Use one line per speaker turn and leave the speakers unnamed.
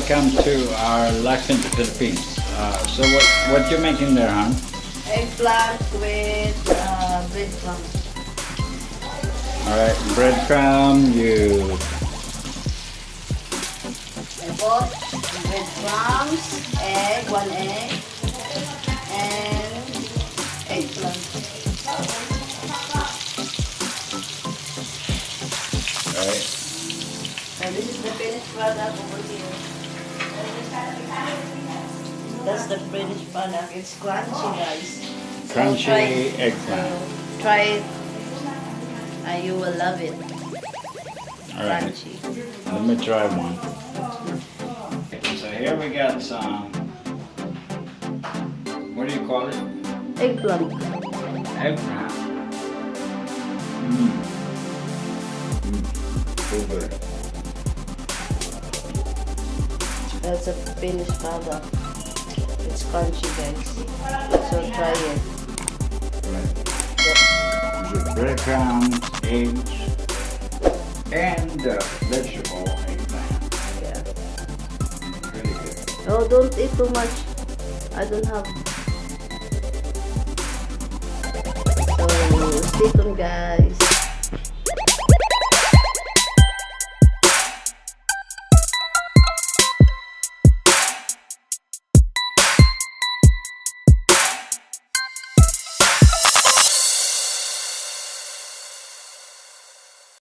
welcome to our life in the Philippines. So what you making there, hon?
Eggplant with breadcrumbs.
Alright, breadcrumb, you...
I bought breadcrumbs, egg, 1 egg, and eggplant.
Alright.
So this is the finished product over here. That's the finished product. It's crunchy, guys. So
Crunchy eggplant.
Try it. And you will love it.
Alright.
Crunchy.
Let me try one. So here we got some... What do you call it?
Eggplant.
Eggplant. So good.
That's a finished product. It's crunchy, guys. So try it.
Right.
Yep.
The breadcrumbs, eggs, and vegetable eggplant.
Yeah.
Pretty good.
Oh, don't eat too much. I don't have. So stay tuned, guys.